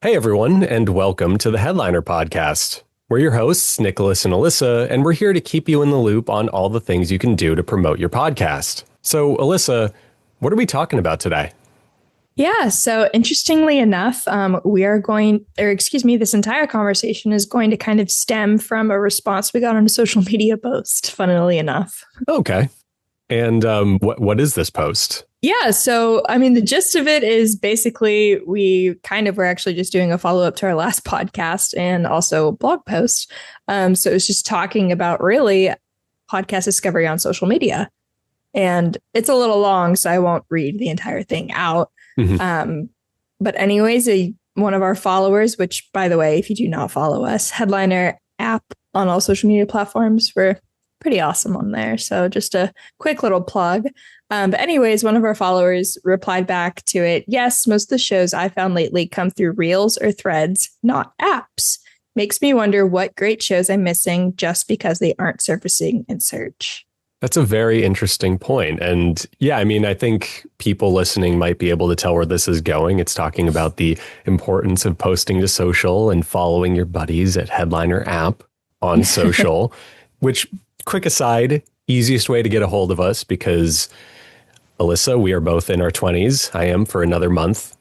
Hey everyone, and welcome to the Headliner Podcast. We're your hosts, Nicholas and Elissa, and we're here to keep you in the loop on all the things you can do to promote your podcast. So, Elissa, what are we talking about today? Yeah, so interestingly enough, this entire conversation is going to kind of stem from a response we got on a social media post, funnily enough. Okay. And what is this post? Yeah, so I mean, the gist of it is basically we kind of were actually just doing a follow up to our last podcast and also blog post. So it's just talking about really podcast discovery on social media. And it's a little long, so I won't read the entire thing out. But anyways, one of our followers, which by the way, if you do not follow us, Headliner app on all social media platforms, we're pretty awesome on there. So just a quick little plug. But anyways, one of our followers replied back to it. Yes, most of the shows I found lately come through reels or threads, not apps. Makes me wonder what great shows I'm missing just because they aren't surfacing in search. That's a very interesting point. And yeah, I mean, I think people listening might be able to tell where this is going. It's talking about the importance of posting to social and following your buddies at Headliner app on social, which, quick aside, easiest way to get a hold of us because Elissa, we are both in our 20s. I am for another month.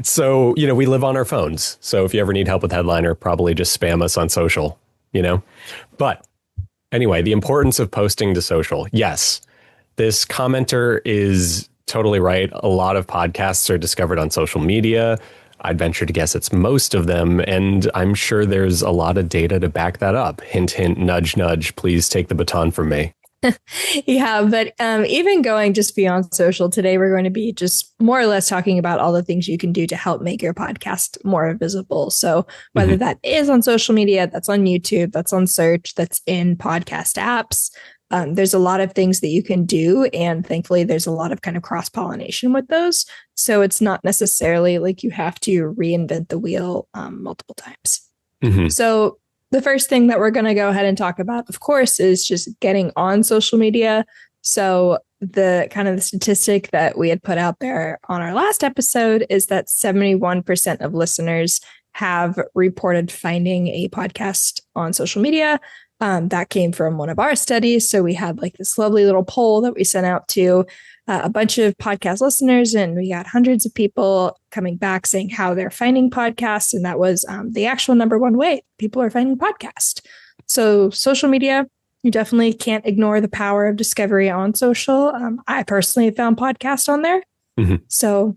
So, we live on our phones. So if you ever need help with Headliner, probably just spam us on social, But anyway, the importance of posting to social. Yes, this commenter is totally right. A lot of podcasts are discovered on social media. I'd venture to guess it's most of them. And I'm sure there's a lot of data to back that up. Hint, hint, nudge, nudge. Please take the baton from me. Yeah, but even going just beyond social, today we're going to be just more or less talking about all the things you can do to help make your podcast more visible. So whether that is on social media, that's on YouTube, that's on search, that's in podcast apps, there's a lot of things that you can do. And thankfully, there's a lot of kind of cross-pollination with those. So it's not necessarily like you have to reinvent the wheel multiple times. So the first thing that we're going to go ahead and talk about, of course, is just getting on social media. So the kind of the statistic that we had put out there on our last episode is that 71% of listeners have reported finding a podcast on social media. That came from one of our studies. So we had like this lovely little poll that we sent out to a bunch of podcast listeners, and we got hundreds of people coming back saying how they're finding podcasts. And that was the actual number one way people are finding podcasts. So social media, you definitely can't ignore the power of discovery on social. I personally have found podcasts on there. So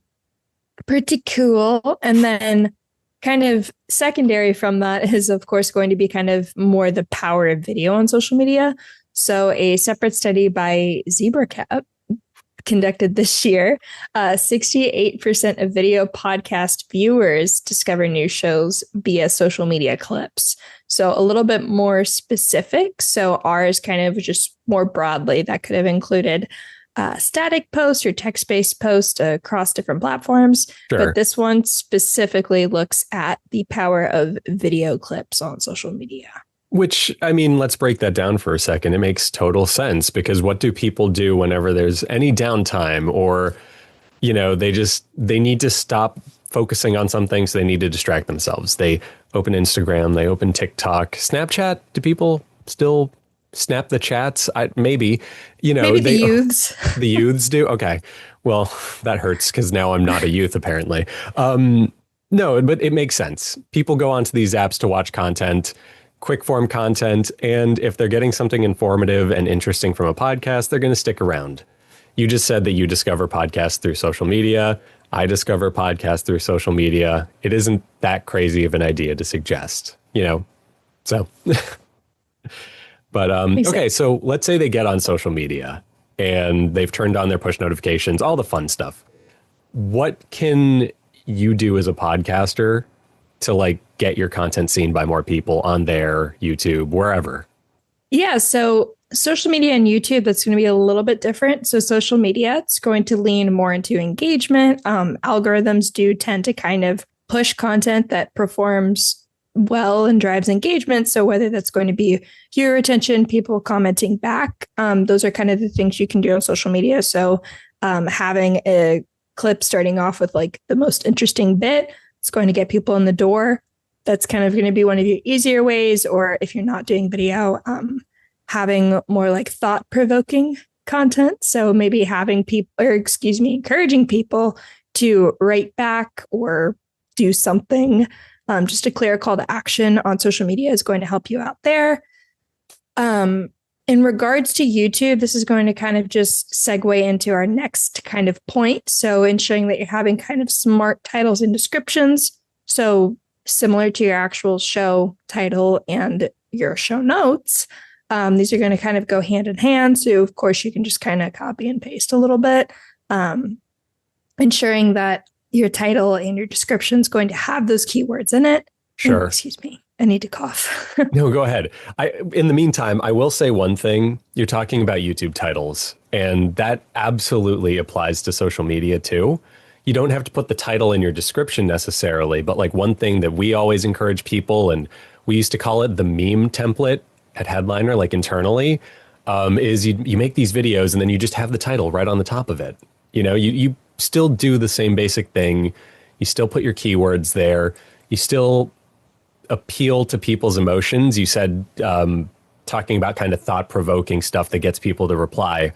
pretty cool. And then kind of secondary from that is, of course, going to be kind of more the power of video on social media. So a separate study by ZebraCap conducted this year, 68% of video podcast viewers discover new shows via social media clips. So a little bit more specific. So ours kind of just more broadly, that could have included static posts or text-based posts across different platforms. Sure. But this one specifically looks at the power of video clips on social media. Which, I mean, let's break that down for a second. It makes total sense because what do people do whenever there's any downtime or, they need to stop focusing on something, so they need to distract themselves. They open Instagram, they open TikTok, Snapchat. Do people still snap the chats? Maybe, maybe the youths. The youths do? Okay. Well, that hurts because now I'm not a youth, apparently. No, but it makes sense. People go onto these apps to watch content, quick form content. And if they're getting something informative and interesting from a podcast, they're going to stick around. You just said that you discover podcasts through social media. I discover podcasts through social media. It isn't that crazy of an idea to suggest, so. But okay, so let's say they get on social media and they've turned on their push notifications, all the fun stuff. What can you do as a podcaster to get your content seen by more people on their YouTube, wherever? Yeah, so social media and YouTube, that's going to be a little bit different. So social media, it's going to lean more into engagement. Algorithms do tend to kind of push content that performs well and drives engagement. So whether that's going to be viewer attention, people commenting back, those are kind of the things you can do on social media. So having a clip starting off with like the most interesting bit. It's going to get people in the door. That's kind of going to be one of your easier ways. Or if you're not doing video, having more like thought-provoking content. So maybe encouraging people to write back or do something. Just a clear call to action on social media is going to help you out there. In regards to YouTube, this is going to kind of just segue into our next kind of point. So ensuring that you're having kind of smart titles and descriptions. So similar to your actual show title and your show notes, these are going to kind of go hand in hand. So of course you can just kind of copy and paste a little bit, ensuring that your title and your description is going to have those keywords in it. Sure. And, excuse me. I need to cough. No, go ahead. In the meantime, I will say one thing. You're talking about YouTube titles, and that absolutely applies to social media too. You don't have to put the title in your description necessarily, but like one thing that we always encourage people, and we used to call it the meme template at Headliner, like internally, is you make these videos and then you just have the title right on the top of it. You know, you still do the same basic thing. You still put your keywords there. You still appeal to people's emotions. You said talking about kind of thought-provoking stuff that gets people to reply.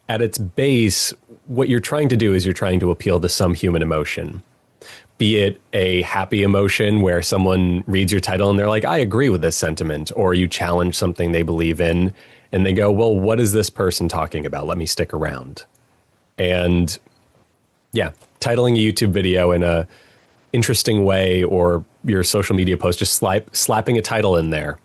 At its base, what you're trying to do is you're trying to appeal to some human emotion. Be it a happy emotion where someone reads your title and they're like, I agree with this sentiment, or you challenge something they believe in and they go, well, what is this person talking about? Let me stick around. And yeah, titling a YouTube video in a interesting way, or your social media post, just slapping a title in there,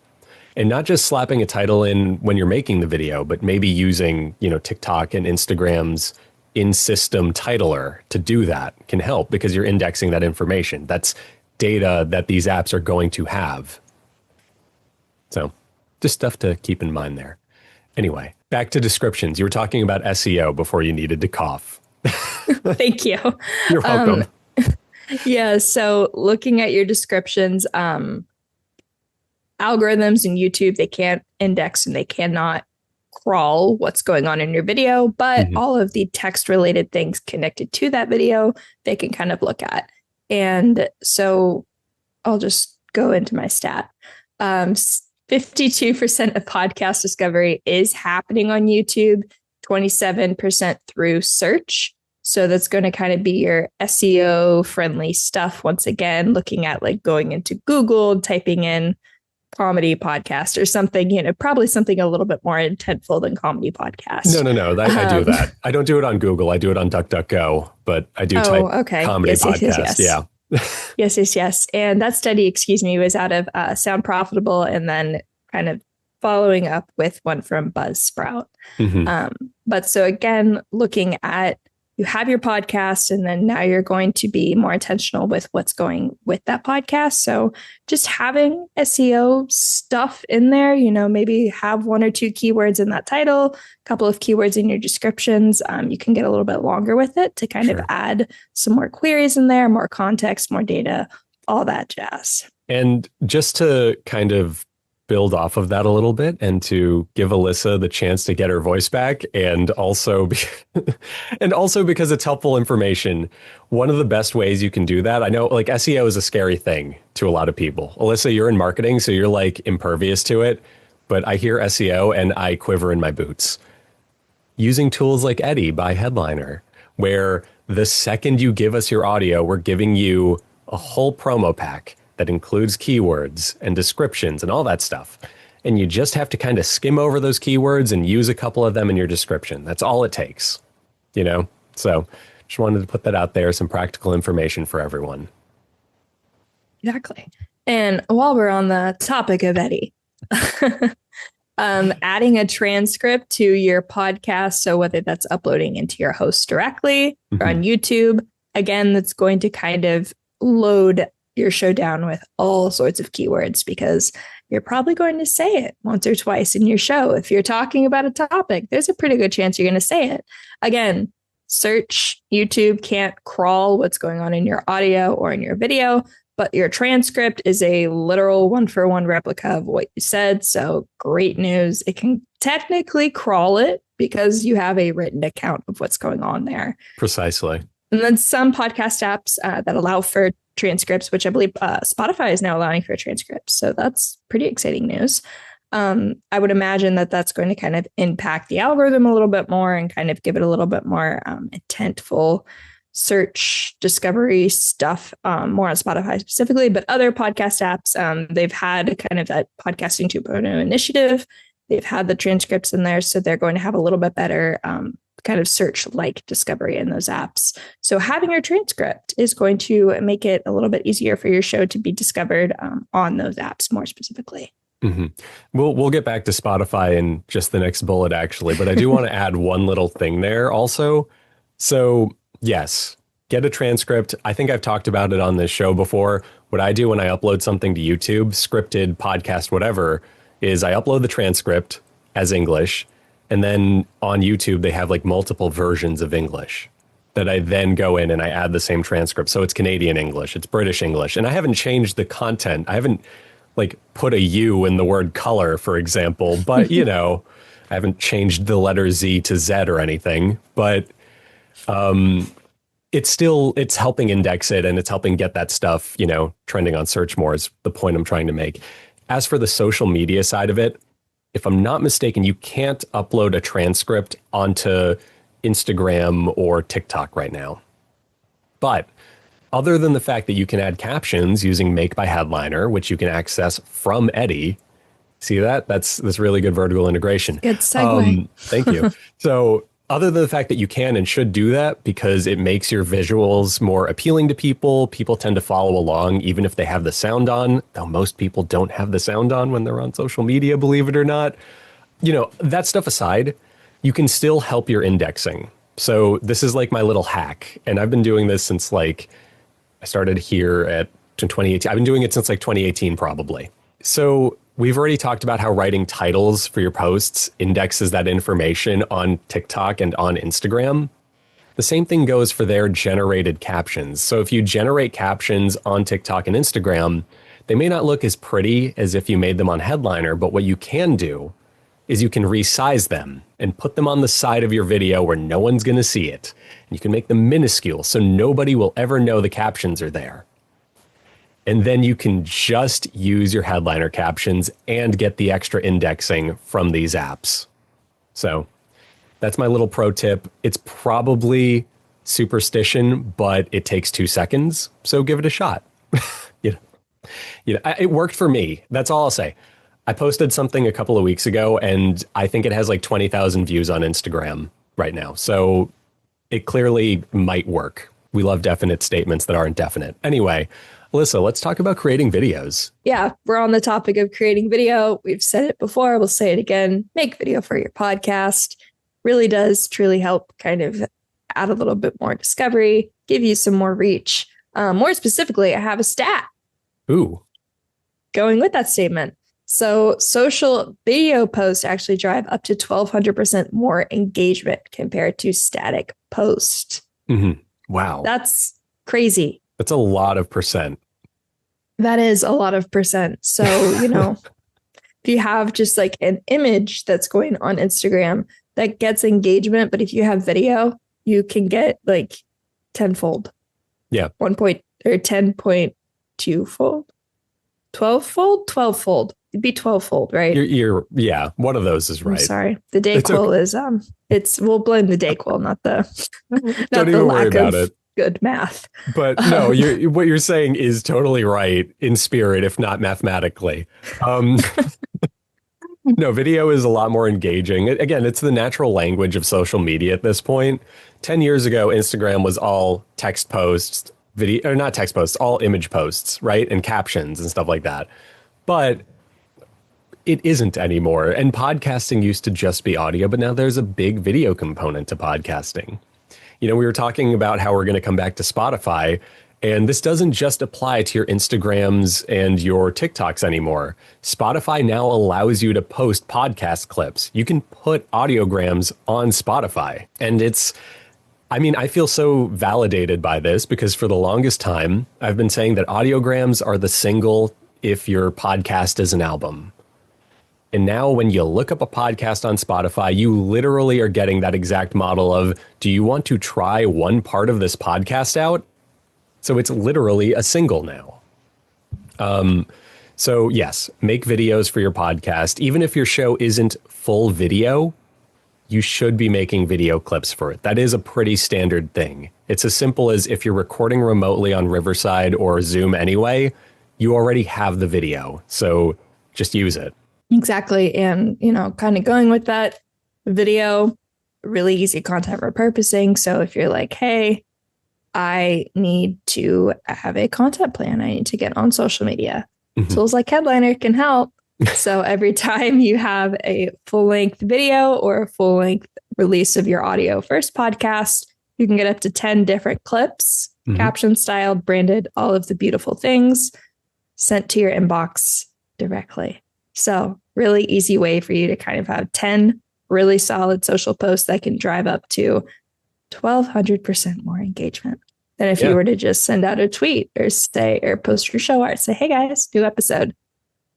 and not just slapping a title in when you're making the video, but maybe using, TikTok and Instagram's in-system titler to do that can help, because you're indexing that information. That's data that these apps are going to have. So just stuff to keep in mind there. Anyway, back to descriptions. You were talking about SEO before you needed to cough. Thank you. You're welcome. Yeah. So looking at your descriptions, algorithms in YouTube, they can't index and they cannot crawl what's going on in your video, but all of the text related things connected to that video, they can kind of look at. And so I'll just go into my stat. 52% of podcast discovery is happening on YouTube, 27% through search. So that's going to kind of be your SEO friendly stuff. Once again, looking at like going into Google, typing in comedy podcast or something, probably something a little bit more intentful than comedy podcast. No. I do that. I don't do it on Google. I do it on DuckDuckGo, but I do type comedy podcast. Yes. Yeah. Yes. And that study, was out of Sound Profitable, and then kind of following up with one from Buzzsprout. But so again, looking at, you have your podcast, and then now you're going to be more intentional with what's going with that podcast. So just having SEO stuff in there, maybe have one or two keywords in that title, a couple of keywords in your descriptions. You can get a little bit longer with it to kind of add some more queries in there, more context, more data, all that jazz. And just to kind of build off of that a little bit, and to give Elissa the chance to get her voice back, and also because it's helpful information, one of the best ways you can do that, I know like SEO is a scary thing to a lot of people. Elissa, you're in marketing, so you're like impervious to it, but I hear SEO and I quiver in my boots. Using tools like Eddie by Headliner, where the second you give us your audio, we're giving you a whole promo pack that includes keywords and descriptions and all that stuff. And you just have to kind of skim over those keywords and use a couple of them in your description. That's all it takes, So just wanted to put that out there, some practical information for everyone. Exactly. And while we're on the topic of Eddie, adding a transcript to your podcast, so whether that's uploading into your host directly or on YouTube, again, that's going to kind of load your show down with all sorts of keywords, because you're probably going to say it once or twice in your show. If you're talking about a topic, there's a pretty good chance you're going to say it. Again, search. YouTube can't crawl what's going on in your audio or in your video, but your transcript is a literal one-for-one replica of what you said. So great news. It can technically crawl it because you have a written account of what's going on there. Precisely. And then some podcast apps that allow for transcripts, which I believe Spotify is now allowing for transcripts. So that's pretty exciting news. I would imagine that that's going to kind of impact the algorithm a little bit more and kind of give it a little bit more intentful search discovery stuff, more on Spotify specifically, but other podcast apps, they've had kind of that podcasting 2.0 initiative. They've had the transcripts in there, so they're going to have a little bit better kind of search-like discovery in those apps. So having your transcript is going to make it a little bit easier for your show to be discovered on those apps more specifically. Mm-hmm. We'll get back to Spotify in just the next bullet, actually, but I do want to add one little thing there also. So yes, get a transcript. I think I've talked about it on this show before. What I do when I upload something to YouTube, scripted, podcast, whatever, is I upload the transcript as English. And then on YouTube, they have like multiple versions of English that I then go in and I add the same transcript. So it's Canadian English, it's British English. And I haven't changed the content. I haven't like put a U in the word color, for example. But, you know, I haven't changed the letter Z to Z or anything. But it's helping index it and it's helping get that stuff, you know, trending on search more is the point I'm trying to make. As for the social media side of it, if I'm not mistaken, you can't upload a transcript onto Instagram or TikTok right now. But other than the fact that you can add captions using Make by Headliner, which you can access from Eddie, see that? That's really good vertical integration. Good segue. Thank you. So other than the fact that you can and should do that because it makes your visuals more appealing to people, people tend to follow along even if they have the sound on, though most people don't have the sound on when they're on social media, believe it or not. You know, that stuff aside, you can still help your indexing. So this is like my little hack. And I've been doing this since like, I started here in 2018. I've been doing it since like 2018, probably. So we've already talked about how writing titles for your posts indexes that information on TikTok and on Instagram. The same thing goes for their generated captions. So if you generate captions on TikTok and Instagram, they may not look as pretty as if you made them on Headliner, but what you can do is you can resize them and put them on the side of your video where no one's going to see it. And you can make them minuscule so nobody will ever know the captions are there. And then you can just use your Headliner captions and get the extra indexing from these apps. So that's my little pro tip. It's probably superstition, but it takes 2 seconds. So give it a shot. It worked for me. That's all I'll say. I posted something a couple of weeks ago, and I think it has like 20,000 views on Instagram right now. So it clearly might work. We love definite statements that aren't definite. Anyway, Elissa, let's talk about creating videos. Yeah, we're on the topic of creating video. We've said it before. We'll say it again. Make video for your podcast. Really does truly help kind of add a little bit more discovery, give you some more reach. More specifically, I have a stat. Ooh. Going with that statement. So social video posts actually drive up to 1,200% more engagement compared to static post. Mm-hmm. Wow. That's crazy. That's a lot of percent. That is a lot of percent. So, you know, if you have just like an image that's going on Instagram that gets engagement, but if you have video, you can get like tenfold. Yeah. 10.2 fold. 12-fold? 12-fold. It'd be 12-fold, right? You're yeah, one of those is right. I'm sorry. The Dayquil is we'll blame the Dayquil, not the Don't even worry about it. Good math. But no, what you're saying is totally right in spirit, if not mathematically. No, video is a lot more engaging. Again, it's the natural language of social media at this point. 10 years ago, Instagram was all text posts, video, or not text posts, all image posts, right? And captions and stuff like that. But it isn't anymore. And podcasting used to just be audio, but now there's a big video component to podcasting. You know, we were talking about how we're going to come back to Spotify, and this doesn't just apply to your Instagrams and your TikToks anymore. Spotify now allows you to post podcast clips. You can put audiograms on Spotify. And I feel so validated by this because for the longest time, I've been saying that audiograms are the single if your podcast is an album. And now when you look up a podcast on Spotify, you literally are getting that exact model of, do you want to try one part of this podcast out? So it's literally a single now. So yes, make videos for your podcast. Even if your show isn't full video, you should be making video clips for it. That is a pretty standard thing. It's as simple as if you're recording remotely on Riverside or Zoom anyway, you already have the video. So just use it. Exactly. And, kind of going with that video, really easy content repurposing. So if you're like, hey, I need to have a content plan, I need to get on social media. Tools like Headliner can help. So every time you have a full-length video or a full-length release of your audio first podcast, you can get up to 10 different clips, caption styled, branded, all of the beautiful things sent to your inbox directly. So really easy way for you to kind of have 10 really solid social posts that can drive up to 1,200% more engagement than if you were to just send out a tweet or post your show art, say, hey guys, new episode.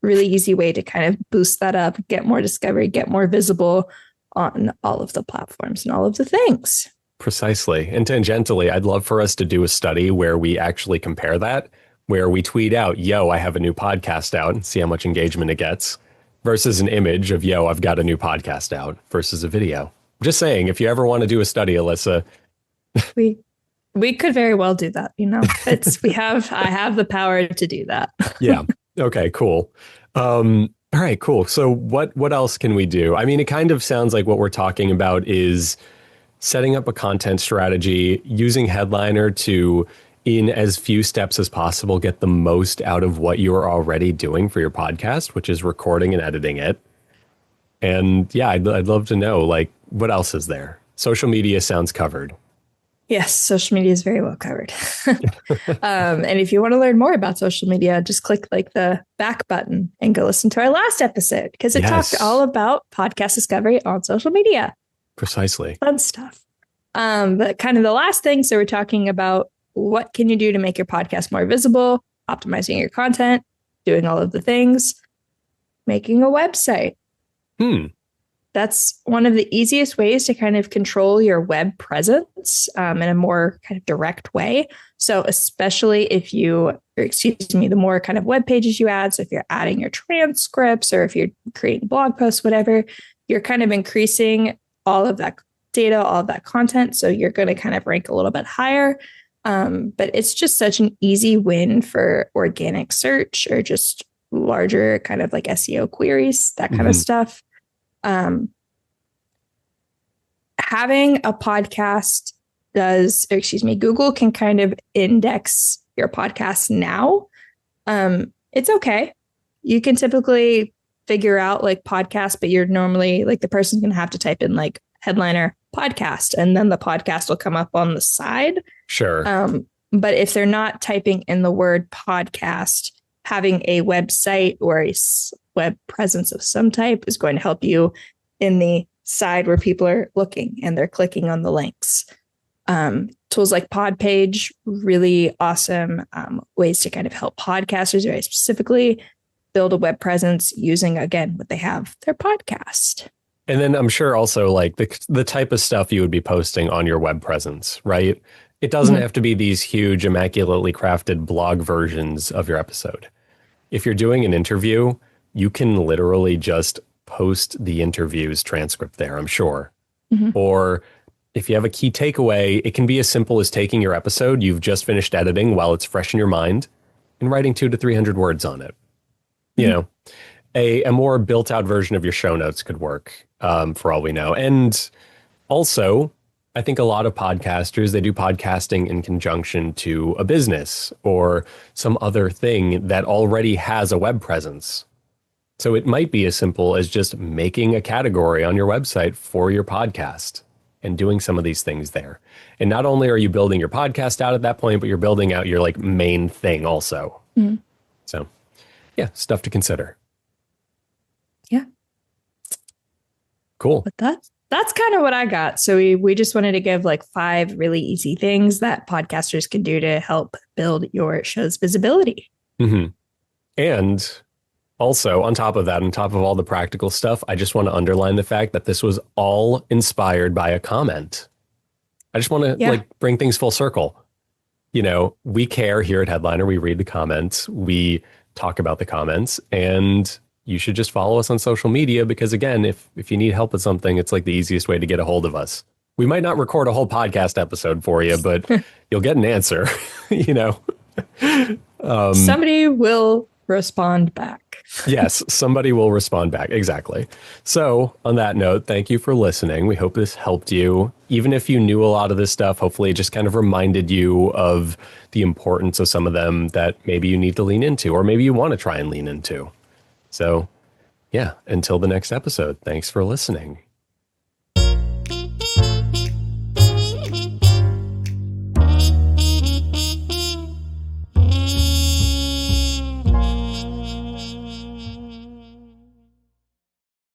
Really easy way to kind of boost that up, get more discovery, get more visible on all of the platforms and all of the things. Precisely. And tangentially, I'd love for us to do a study where we actually compare that, where we tweet out, yo, I have a new podcast out, and see how much engagement it gets, versus an image of, yo, I've got a new podcast out, versus a video. Just saying, if you ever want to do a study, Elissa. We could very well do that. I have the power to do that. Yeah. Okay, cool. All right, cool. So what else can we do? I mean, it kind of sounds like what we're talking about is setting up a content strategy, using Headliner to, in as few steps as possible, get the most out of what you are already doing for your podcast, which is recording and editing it. And yeah, I'd love to know, like, what else is there? Social media sounds covered. Yes, social media is very well covered. And if you want to learn more about social media, just click like the back button and go listen to our last episode, because it talked all about podcast discovery on social media. Precisely. Fun stuff. But kind of the last thing. So we're talking about what can you do to make your podcast more visible, optimizing your content, doing all of the things, making a website. That's one of the easiest ways to kind of control your web presence in a more kind of direct way. So especially if the more kind of web pages you add, so if you're adding your transcripts or if you're creating blog posts, whatever, you're kind of increasing all of that data, all of that content. So you're going to kind of rank a little bit higher. But it's just such an easy win for organic search or just larger kind of like SEO queries, that kind of stuff. Having a podcast Google can kind of index your podcast now. It's okay. You can typically figure out like podcast, but you're normally like the person's going to have to type in like Headliner podcast, and then the podcast will come up on the side. Sure. But if they're not typing in the word podcast, having a website or a web presence of some type is going to help you in the side where people are looking and they're clicking on the links. Tools like Podpage, really awesome ways to kind of help podcasters very specifically build a web presence using, again, what they have, their podcast. And then I'm sure also like the type of stuff you would be posting on your web presence, right? It doesn't have to be these huge, immaculately crafted blog versions of your episode. If you're doing an interview, you can literally just post the interview's transcript there, I'm sure. Or if you have a key takeaway, it can be as simple as taking your episode you've just finished editing while it's fresh in your mind and writing 200 to 300 words on it. You know, a more built out version of your show notes could work for all we know. And also, I think a lot of podcasters, they do podcasting in conjunction to a business or some other thing that already has a web presence. So it might be as simple as just making a category on your website for your podcast and doing some of these things there. And not only are you building your podcast out at that point, but you're building out your like main thing also. So yeah, stuff to consider. Yeah. Cool. But that's kind of what I got. So we just wanted to give like 5 really easy things that podcasters can do to help build your show's visibility. And Also, on top of that, on top of all the practical stuff, I just want to underline the fact that this was all inspired by a comment. I just want to bring things full circle. You know, we care here at Headliner. We read the comments, we talk about the comments, and you should just follow us on social media because, again, if you need help with something, it's like the easiest way to get a hold of us. We might not record a whole podcast episode for you, but you'll get an answer, you know. Somebody will respond back. Yes, somebody will respond back. Exactly. So on that note, thank you for listening. We hope this helped you. Even if you knew a lot of this stuff, hopefully it just kind of reminded you of the importance of some of them that maybe you need to lean into, or maybe you want to try and lean into. So yeah, until the next episode, thanks for listening.